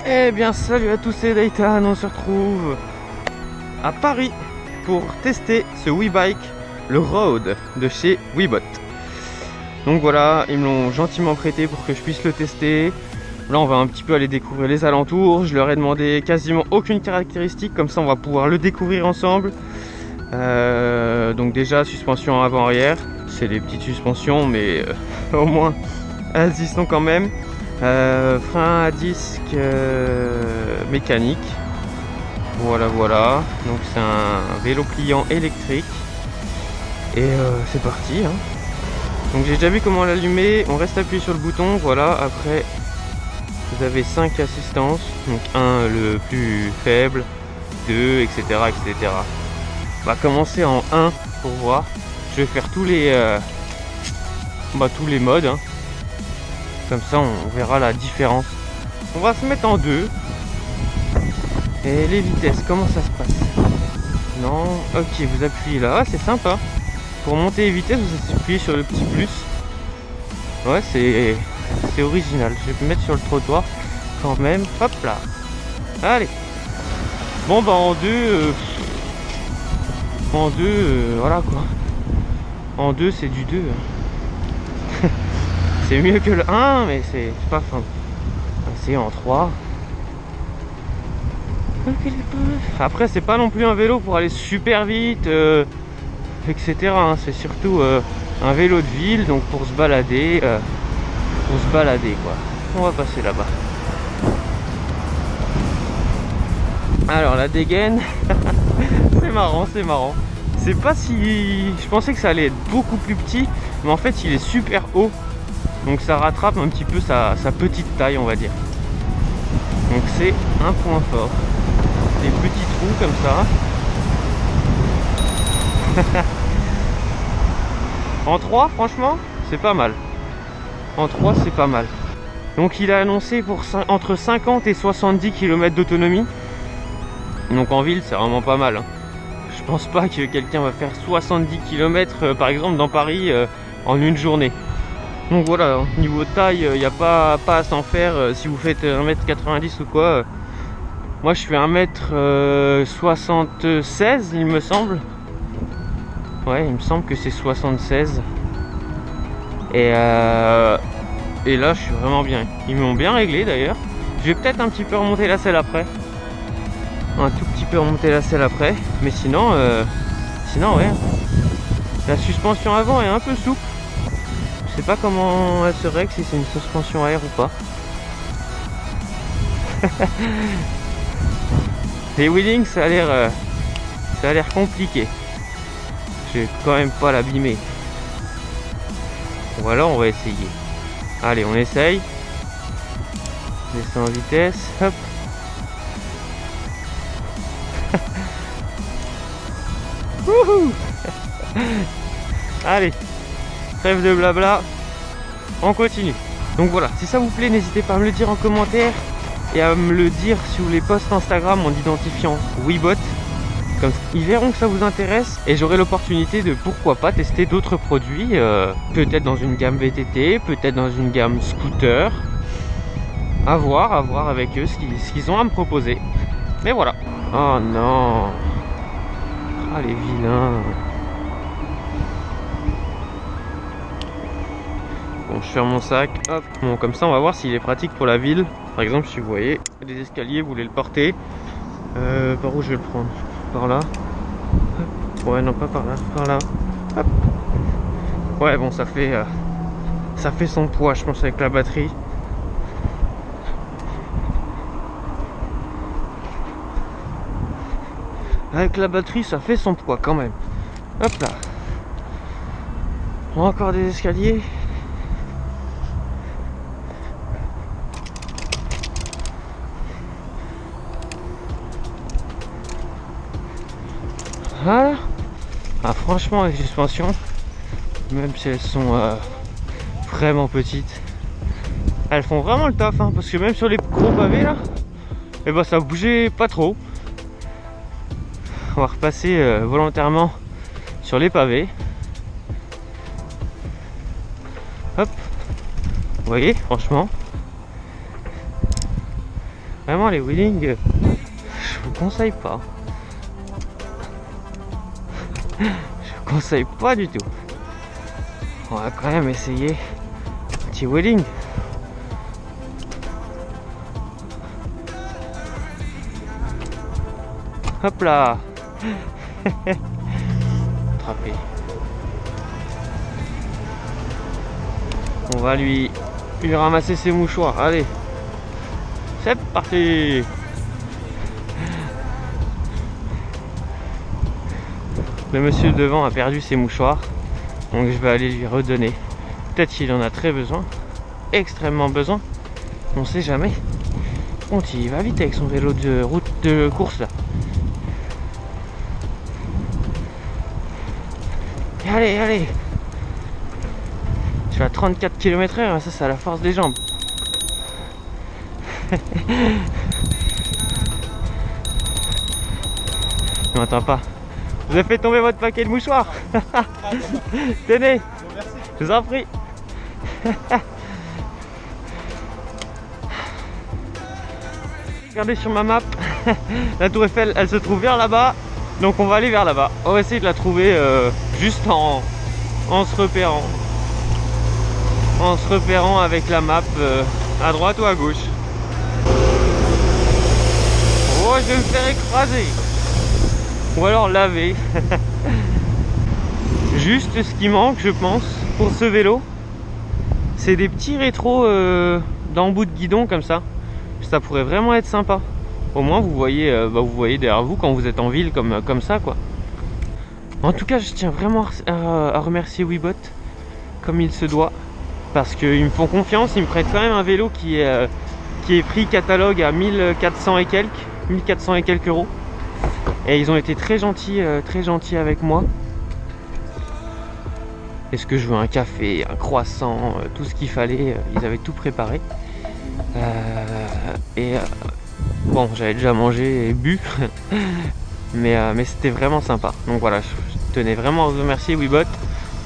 Eh bien salut à tous, c'est Dayton, on se retrouve à Paris pour tester ce WeBike, le Road de chez Webot. Donc voilà, ils me l'ont gentiment prêté pour que je puisse le tester. Là on va un petit peu aller découvrir les alentours, je leur ai demandé quasiment aucune caractéristique, comme ça on va pouvoir le découvrir ensemble. Donc déjà suspension avant-arrière, c'est des petites suspensions mais au moins elles y sont quand même. Frein à disque mécanique. Voilà. Donc c'est un vélo pliant électrique. Et c'est parti. Hein. Donc j'ai déjà vu comment l'allumer. On reste appuyé sur le bouton. Voilà. Après, vous avez 5 assistances. Donc 1 le plus faible, 2, etc. On va commencer en 1 pour voir. Je vais faire tous les modes. Hein. Comme ça on verra la différence. On va se mettre en 2. Et les vitesses, comment ça se passe? Non, ok, vous appuyez là, ah, c'est sympa. Pour monter les vitesses, vous appuyez sur le petit plus. Ouais, c'est original. Je vais me mettre sur le trottoir quand même. Hop là. Allez. Bon bah en 2, voilà quoi. En 2 c'est du 2. C'est mieux que le 1, mais c'est pas fin. C'est en 3. Après c'est pas non plus un vélo pour aller super vite, etc. Hein. C'est surtout un vélo de ville, donc pour se balader quoi. On va passer là-bas. Alors la dégaine, c'est marrant. C'est pas si... Je pensais que ça allait être beaucoup plus petit, mais en fait il est super haut. Donc ça rattrape un petit peu sa petite taille, on va dire. Donc c'est un point fort. Des petits trous comme ça. En 3 franchement c'est pas mal. En 3 c'est pas mal. Donc il a annoncé pour entre 50 et 70 km d'autonomie. Donc en ville c'est vraiment pas mal. Hein. Je pense pas que quelqu'un va faire 70 km par exemple dans Paris en une journée. Donc voilà, niveau taille, il n'y a pas à s'en faire si vous faites 1m90 ou quoi. Moi je fais 1m76 il me semble. Ouais, il me semble que c'est 76. Et là je suis vraiment bien. Ils m'ont bien réglé d'ailleurs. Je vais peut-être un petit peu remonter la selle après. Un tout petit peu remonter la selle après. Mais sinon ouais. La suspension avant est un peu souple. Je sais pas comment elle se règle, si c'est une suspension à air ou pas. Les wheelings ça a l'air compliqué. Je vais quand même pas l'abîmer. Voilà, on va essayer. Allez, on essaye. Descend en vitesse. Hop. Wouhou. Allez. Trêve de blabla. On continue. Donc voilà, si ça vous plaît, n'hésitez pas à me le dire en commentaire et à me le dire sur les posts Instagram en identifiant Webot. Comme ça, ils verront que ça vous intéresse et j'aurai l'opportunité de pourquoi pas tester d'autres produits, peut-être dans une gamme VTT, peut-être dans une gamme scooter. À voir avec eux ce qu'ils ont à me proposer. Mais voilà. Oh non. Ah les vilains. Bon, je ferme mon sac. Hop. Bon, comme ça on va voir s'il est pratique pour la ville. Par exemple, si vous voyez des escaliers, vous voulez le porter. Par où je vais le prendre? Par là. Hop. Ouais, non, pas par là, par là. Hop. Ouais, bon, ça fait son poids, je pense, avec la batterie. Avec la batterie, ça fait son poids quand même. Hop là. Encore des escaliers. Voilà. Ah, franchement, les suspensions, même si elles sont vraiment petites, elles font vraiment le taf, hein, parce que même sur les gros pavés là, et ben ça bougeait pas trop. On va repasser volontairement sur les pavés. Hop, vous voyez, franchement, Vraiment les wheelings, je vous conseille pas. Je vous conseille pas du tout. On va quand même essayer un petit wheeling. Hop là. Attrapé. On va lui ramasser ses mouchoirs. Allez. C'est parti. Le monsieur devant a perdu ses mouchoirs. Donc je vais aller lui redonner. Peut-être qu'il en a très besoin. Extrêmement besoin. On sait jamais. Bon, il va vite avec son vélo de route de course là. Allez, allez. Je suis à 34 km/h, ça c'est à la force des jambes. Ne m'entends pas. Vous avez fait tomber votre paquet de mouchoirs. Tenez, je vous en prie. Regardez sur ma map, la tour Eiffel elle se trouve vers là-bas. Donc on va aller vers là-bas. On va essayer de la trouver juste en se repérant. En se repérant avec la map à droite ou à gauche. Oh, je vais me faire écraser. Ou alors laver. Juste ce qui manque, je pense, pour ce vélo, c'est des petits rétros dans le bout de guidon comme ça. Ça pourrait vraiment être sympa. Au moins vous voyez derrière vous quand vous êtes en ville comme ça quoi. En tout cas je tiens vraiment à remercier Wibot comme il se doit. Parce qu'ils me font confiance, ils me prêtent quand même un vélo qui est prix catalogue à 1400 et quelques euros. Et ils ont été très gentils avec moi. Est-ce que je veux un café, un croissant, tout ce qu'il fallait, ils avaient tout préparé. Bon, j'avais déjà mangé et bu, mais c'était vraiment sympa. Donc voilà, je tenais vraiment à vous remercier Wibot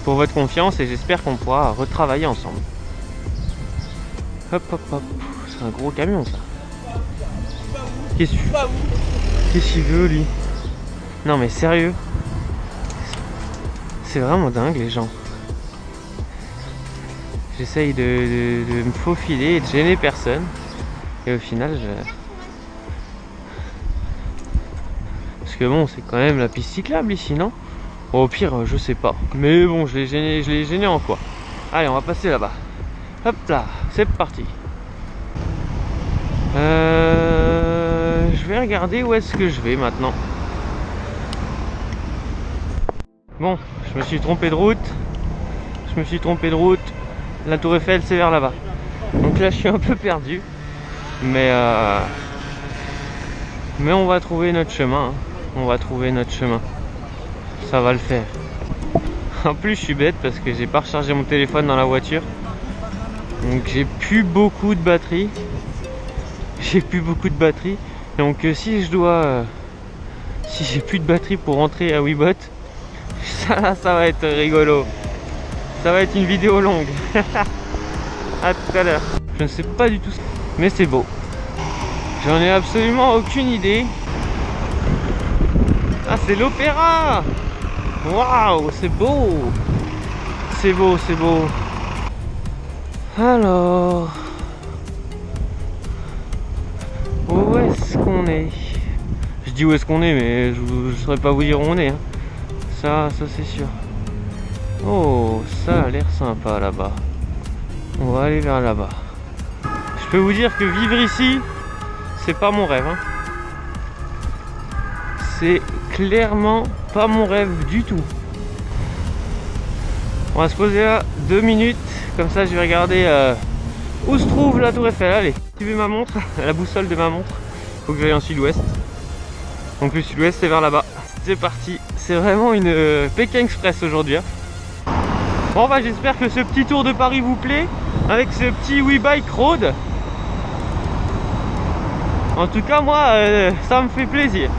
pour votre confiance et j'espère qu'on pourra retravailler ensemble. Hop hop hop, c'est un gros camion ça. Qu'est-ce qu'il veut lui? Non mais sérieux, c'est vraiment dingue les gens. J'essaye de me faufiler et de gêner personne. Et au final, parce que bon, c'est quand même la piste cyclable ici, non? Bon, au pire, je sais pas. Mais bon, je l'ai gêné en quoi. Allez, on va passer là-bas. Hop là, c'est parti. Je vais regarder où est-ce que je vais maintenant. Bon, je me suis trompé de route. La tour Eiffel c'est vers là-bas. Donc là je suis un peu perdu. Mais on va trouver notre chemin. Ça va le faire. En plus je suis bête parce que j'ai pas rechargé mon téléphone dans la voiture. Donc j'ai plus beaucoup de batterie. Donc si j'ai plus de batterie pour rentrer à Wibot, ça va être rigolo. Ça va être une vidéo longue. À tout à l'heure. Je ne sais pas du tout, mais c'est beau. J'en ai absolument aucune idée. Ah, c'est l'opéra. Waouh, c'est beau. C'est beau. Alors, où est-ce qu'on est? Je dis où est-ce qu'on est, mais je ne saurais pas vous dire où on est. Hein. Ça c'est sûr. Oh, ça a l'air sympa là-bas. On va aller vers là-bas. Je peux vous dire que vivre ici, c'est pas mon rêve. Hein. C'est clairement pas mon rêve du tout. On va se poser là 2 minutes. Comme ça, je vais regarder où se trouve la tour Eiffel. Allez, suivez ma montre, la boussole de ma montre. Faut que j'aille en sud-ouest. Donc le sud-ouest, c'est vers là-bas. C'est parti. C'est vraiment une Pékin Express aujourd'hui. Hein. Bon bah j'espère que ce petit tour de Paris vous plaît avec ce petit WeBike Road. En tout cas moi ça me fait plaisir.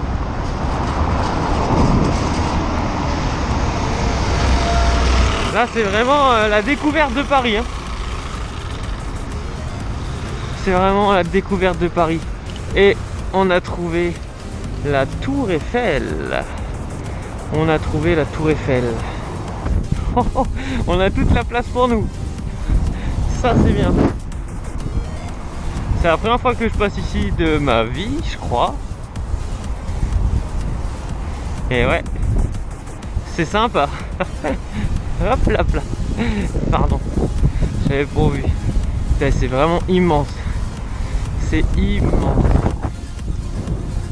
Là c'est vraiment la découverte de Paris. Hein. C'est vraiment la découverte de Paris. Et on a trouvé la Tour Eiffel. On a trouvé la Tour Eiffel. Oh, oh, on a toute la place pour nous. Ça c'est bien. C'est la première fois que je passe ici de ma vie, je crois. Et ouais, c'est sympa. Hop là, là. Pardon, j'avais pas vu. C'est vraiment immense. C'est immense.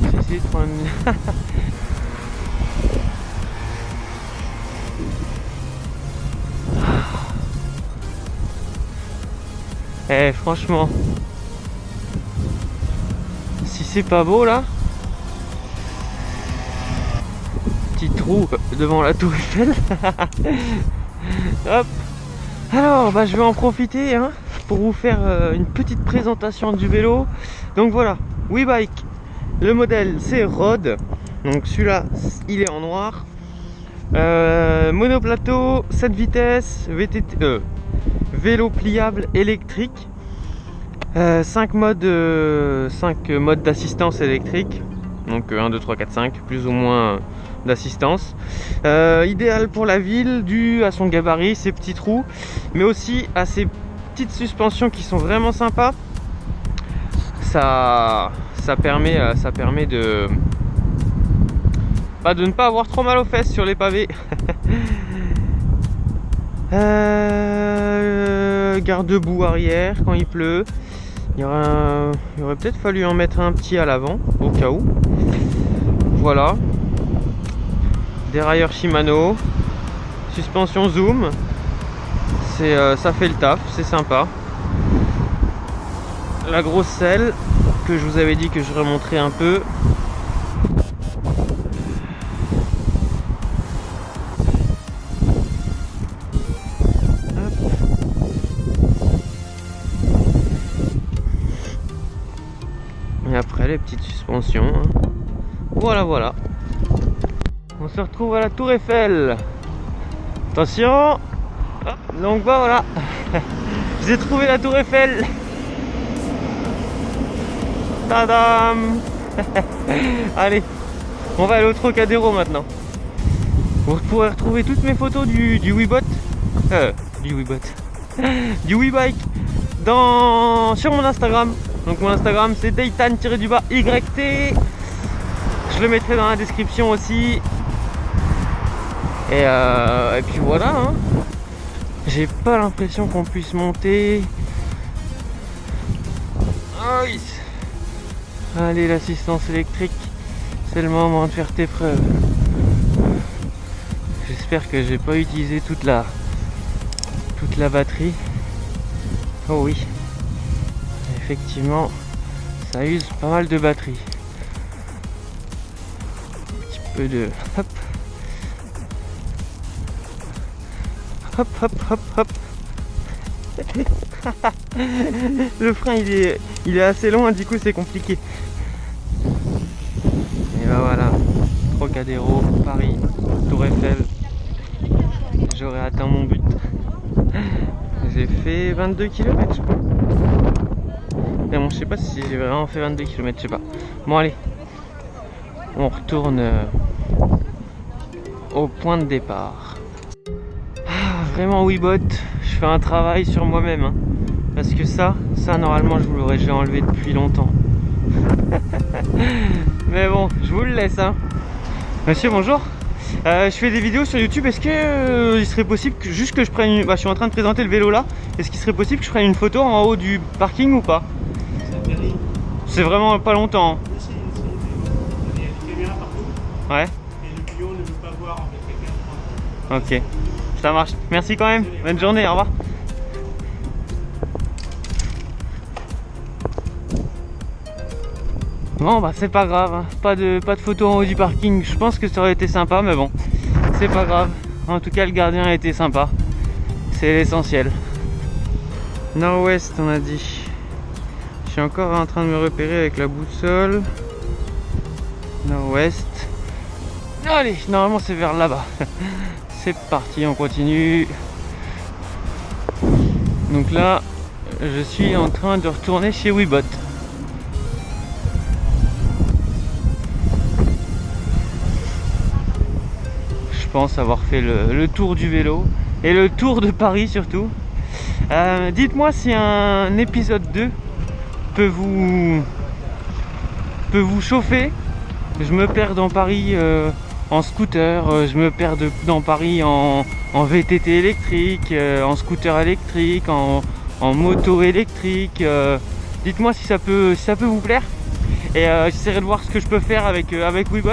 J'ai essayé de prendre une... Eh franchement, si c'est pas beau là, petit trou devant la Tour Eiffel. Hop. Alors bah, je vais en profiter hein, pour vous faire une petite présentation du vélo. Donc voilà, WeBike, le modèle c'est Road. Donc celui-là il est en noir. Monoplateau, 7 vitesses, VTT, vélo pliable électrique, 5 modes d'assistance électrique, donc 1, 2, 3, 4, 5, plus ou moins d'assistance. Idéal pour la ville, dû à son gabarit, ses petits trous, mais aussi à ses petites suspensions qui sont vraiment sympas. Ça permet de ne pas avoir trop mal aux fesses sur les pavés. Garde-boue arrière quand il pleut. Il aurait peut-être fallu en mettre un petit à l'avant au cas où. Voilà. Dérailleur Shimano. Suspension Zoom. Ça fait le taf, c'est sympa. La grosse selle que je vous avais dit que je remonterais un peu. Et après les petites suspensions. Voilà, voilà. On se retrouve à la Tour Eiffel. Attention. Donc bah voilà. J'ai trouvé la Tour Eiffel. Tadam. Allez, on va aller au Trocadéro maintenant. Vous pourrez retrouver toutes mes photos du WeBot. Du WeBike sur mon Instagram. Donc mon Instagram c'est Daytan-YT. Je le mettrai dans la description aussi. Et puis voilà hein. J'ai pas l'impression qu'on puisse monter. Allez, l'assistance électrique, c'est le moment de faire tes preuves. J'espère que j'ai pas utilisé toute la batterie. Oh oui, effectivement, ça use pas mal de batterie. Un petit peu de hop, hop, hop, hop, hop. Le frein il est assez long, du coup c'est compliqué. Et ben voilà, Trocadéro, Paris, Tour Eiffel. J'aurais atteint mon but. J'ai fait 22 km je crois. Mais bon, je sais pas si j'ai vraiment fait 22 km, je sais pas. Bon allez, on retourne au point de départ. Vraiment WeBot, je fais un travail sur moi-même hein. Parce que ça normalement je vous l'aurais déjà enlevé depuis longtemps. Mais bon, je vous le laisse hein. Monsieur, bonjour. Je fais des vidéos sur YouTube. Est-ce que il serait possible que juste que je prenne une... je suis en train de présenter le vélo là. Est-ce qu'il serait possible que je prenne une photo en haut du parking ou pas? C'est vraiment pas longtemps hein. Il y a des caméras partout. Ouais. Et le client ne veut pas voir avec quelqu'un. Ok. Ça marche. Merci quand même. Bonne journée. Au revoir. Bon bah c'est pas grave, hein. Pas de photo en haut du parking. Je pense que ça aurait été sympa, mais bon, c'est pas grave. En tout cas le gardien a été sympa. C'est l'essentiel. Nord-ouest on a dit. Je suis encore en train de me repérer avec la boussole. Nord-ouest. Allez, normalement c'est vers là-bas. C'est parti, on continue. Donc là, je suis en train de retourner chez WeBot. pense avoir fait le tour du vélo et le tour de Paris surtout. Dites-moi si un épisode 2 peut vous chauffer. Je me perds dans Paris en scooter, je me perds dans Paris en VTT électrique, en scooter électrique, en moto électrique. Dites-moi si ça peut vous plaire. Et j'essaierai de voir ce que je peux faire avec Webot.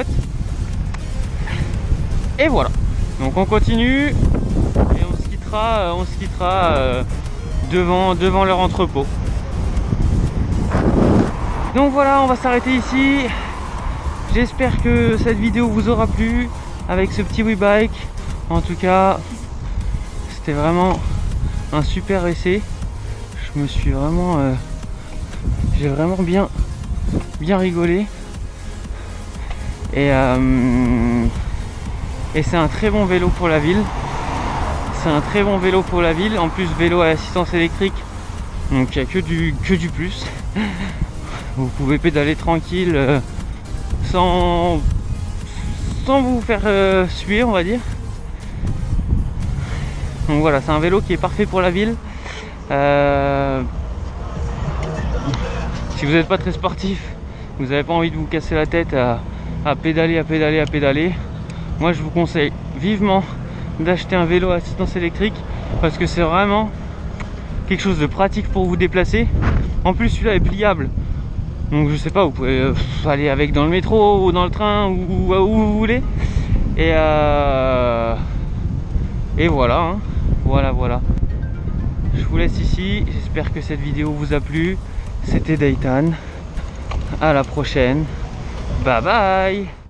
Et voilà. Donc on continue et on se quittera devant leur entrepôt. Donc voilà, on va s'arrêter ici. J'espère que cette vidéo vous aura plu avec ce petit WeBike. En tout cas, c'était vraiment un super essai. Je me suis vraiment j'ai vraiment bien rigolé. Et c'est un très bon vélo pour la ville. C'est un très bon vélo pour la ville. En plus, vélo à assistance électrique. Donc il n'y a que du plus. Vous pouvez pédaler tranquille sans vous faire suer, on va dire. Donc voilà, c'est un vélo qui est parfait pour la ville. Si vous n'êtes pas très sportif, vous n'avez pas envie de vous casser la tête à pédaler, moi je vous conseille vivement d'acheter un vélo à assistance électrique parce que c'est vraiment quelque chose de pratique pour vous déplacer. En plus, celui-là est pliable, donc je sais pas, vous pouvez aller avec dans le métro ou dans le train ou où vous voulez. Et voilà, hein. Voilà. Je vous laisse ici. J'espère que cette vidéo vous a plu. C'était Daytan. À la prochaine. Bye bye.